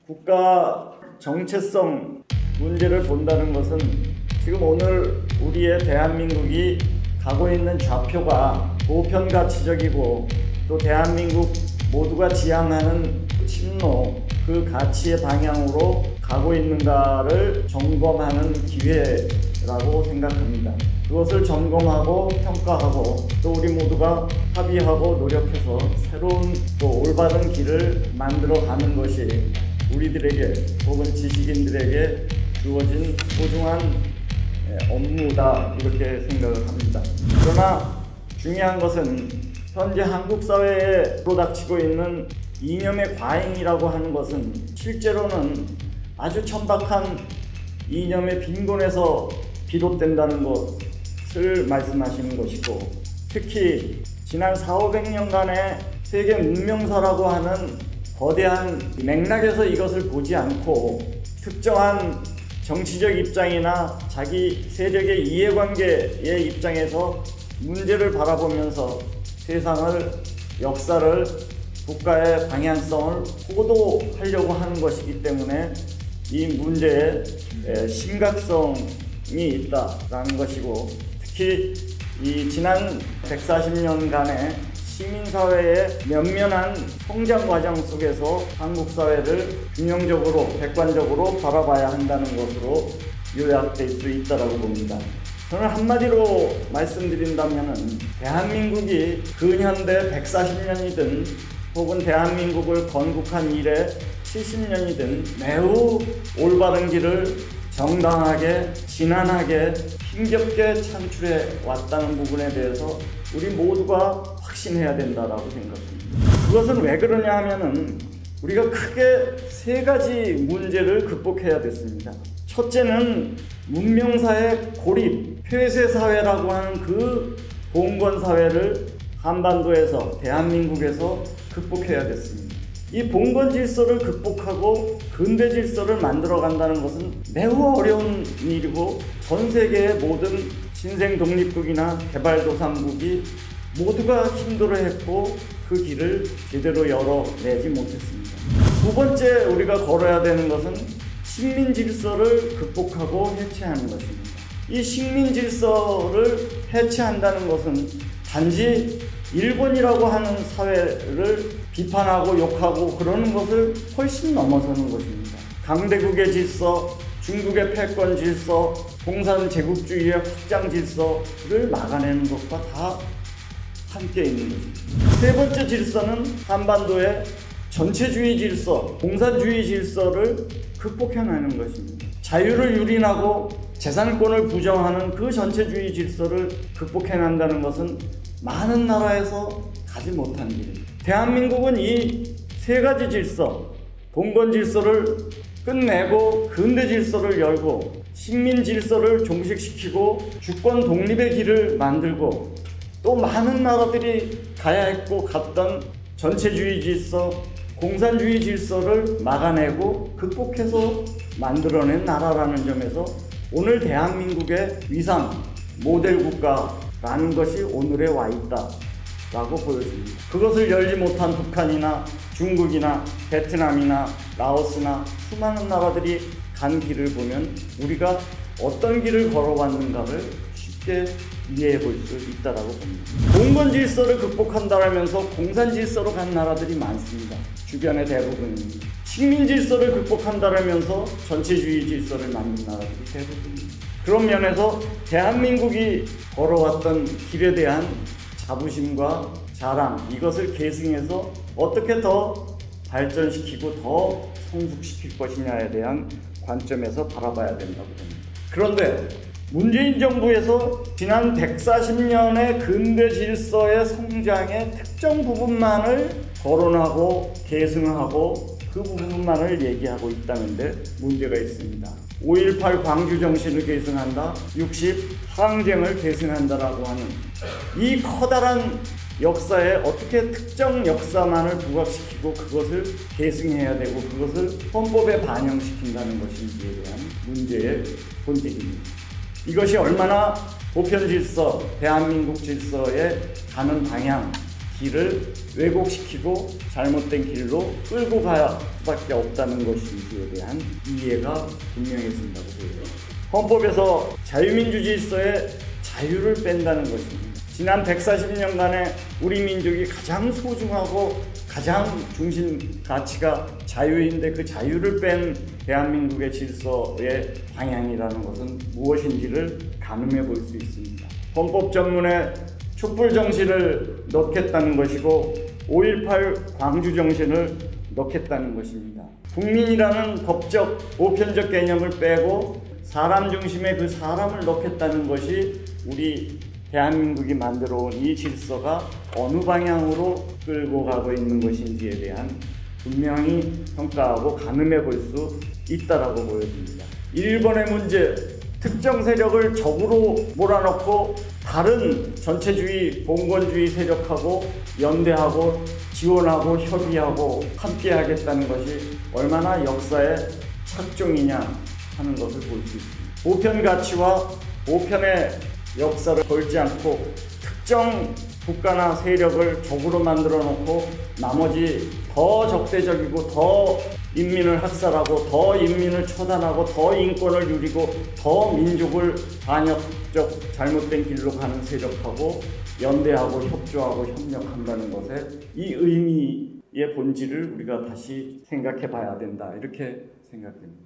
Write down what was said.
국가 정체성 문제를 본다는 것은 지금 오늘 우리의 대한민국이 가고 있는 좌표가 보편가치적이고 또 대한민국 모두가 지향하는 침로 그 가치의 방향으로 가고 있는가를 점검하는 기회라고 생각합니다. 그것을 점검하고 평가하고 또 우리 모두가 합의하고 노력해서 새로운 또 올바른 길을 만들어가는 것이 우리들에게 혹은 지식인들에게 주어진 소중한 업무다 이렇게 생각을 합니다. 그러나 중요한 것은 현재 한국 사회에 닥치고 있는 이념의 과잉이라고 하는 것은 실제로는 아주 천박한 이념의 빈곤에서 비롯된다는 것을 말씀하시는 것이고, 특히 지난 400~500년간의 세계 문명사라고 하는 거대한 맥락에서 이것을 보지 않고 특정한 정치적 입장이나 자기 세력의 이해관계의 입장에서 문제를 바라보면서 세상을, 역사를, 국가의 방향성을 호도하려고 하는 것이기 때문에 이 문제에 심각성이 있다라는 것이고, 특히 이 지난 140년간의 시민사회의 면면한 성장 과정 속에서 한국 사회를 균형적으로, 객관적으로 바라봐야 한다는 것으로 요약될 수 있다고 봅니다. 저는 한마디로 말씀드린다면 대한민국이 근현대 140년이든 혹은 대한민국을 건국한 이래 70년이든 매우 올바른 길을 정당하게, 진한하게, 힘겹게 찬출해 왔다는 부분에 대해서 우리 모두가 확신해야 된다라고 생각합니다. 그것은 왜 그러냐 하면은 우리가 크게 세 가지 문제를 극복해야 됐습니다. 첫째는 문명사의 고립, 폐쇄사회라고 하는 그 봉건사회를 한반도에서, 대한민국에서 극복해야 됐습니다. 이 봉건 질서를 극복하고 근대 질서를 만들어 간다는 것은 매우 어려운 일이고, 전 세계의 모든 신생 독립국이나 개발도상국이 모두가 힘들어했고 그 길을 제대로 열어내지 못했습니다. 두 번째 우리가 걸어야 되는 것은 식민 질서를 극복하고 해체하는 것입니다. 이 식민 질서를 해체한다는 것은 단지 일본이라고 하는 사회를 비판하고 욕하고 그러는 것을 훨씬 넘어서는 것입니다. 강대국의 질서, 중국의 패권 질서, 공산 제국주의의 확장 질서를 막아내는 것과 다 함께 있는 것입니다. 세 번째 질서는 한반도의 전체주의 질서, 공산주의 질서를 극복해내는 것입니다. 자유를 유린하고 재산권을 부정하는 그 전체주의 질서를 극복해낸다는 것은 많은 나라에서 가지 못한 길입니다. 대한민국은 이 세 가지 질서, 봉건 질서를 끝내고 근대 질서를 열고 식민 질서를 종식시키고 주권 독립의 길을 만들고 또 많은 나라들이 가야 했고 갔던 전체주의 질서, 공산주의 질서를 막아내고 극복해서 만들어낸 나라라는 점에서 오늘 대한민국의 위상, 모델 국가라는 것이 오늘에 와 있다라고 보여집니다. 그것을 열지 못한 북한이나 중국이나 베트남이나 라오스나 수많은 나라들이 간 길을 보면 우리가 어떤 길을 걸어왔는가를 쉽게 이해해 볼 수 있다고 봅니다. 봉건 질서를 극복한다면서 공산 질서로 간 나라들이 많습니다. 주변의 대부분입니다. 식민 질서를 극복한다면서 전체주의 질서를 만든 나라들이 대부분입니다. 그런 면에서 대한민국이 걸어왔던 길에 대한 자부심과 자랑, 이것을 계승해서 어떻게 더 발전시키고 더 성숙시킬 것이냐에 대한 관점에서 바라봐야 된다고 봅니다. 그런데 문재인 정부에서 지난 140년의 근대 질서의 성장의 특정 부분만을 거론하고 계승하고 그 부분만을 얘기하고 있다는데 문제가 있습니다. 5.18 광주 정신을 계승한다, 60 항쟁을 계승한다라고 하는 이 커다란 역사에 어떻게 특정 역사만을 부각시키고 그것을 계승해야 되고 그것을 헌법에 반영시킨다는 것인지에 대한 문제의 본질입니다. 이것이 얼마나 보편 질서, 대한민국 질서에 가는 방향, 길을 왜곡시키고 잘못된 길로 끌고 갈 수밖에 없다는 것인지에 대한 이해가 분명해진다고 보여요. 헌법에서 자유민주 질서의 자유를 뺀다는 것입니다. 지난 140년간의 우리 민족이 가장 소중하고 가장 중심 가치가 자유인데 그 자유를 뺀 대한민국의 질서의 방향이라는 것은 무엇인지를 가늠해 볼 수 있습니다. 헌법 전문에 촛불 정신을 넣겠다는 것이고 5.18 광주 정신을 넣겠다는 것입니다. 국민이라는 법적, 보편적 개념을 빼고 사람 중심의 그 사람을 넣겠다는 것이 우리 대한민국이 만들어 온 이 질서가 어느 방향으로 끌고 가고 있는 것인지에 대한 분명히 평가하고 가늠해 볼 수 있다라고 보여집니다. 일본의 문제, 특정 세력을 적으로 몰아넣고 다른 전체주의, 봉건주의 세력하고 연대하고 지원하고 협의하고 함께 하겠다는 것이 얼마나 역사의 착종이냐 하는 것을 볼 수 있습니다. 보편 가치와 보편의 역사를 걸지 않고 특정 국가나 세력을 적으로 만들어 놓고 나머지 더 적대적이고 더 인민을 학살하고 더 인민을 처단하고 더 인권을 누리고 더 민족을 반역적 잘못된 길로 가는 세력하고 연대하고 협조하고 협력한다는 것에 이 의미의 본질을 우리가 다시 생각해 봐야 된다, 이렇게 생각됩니다.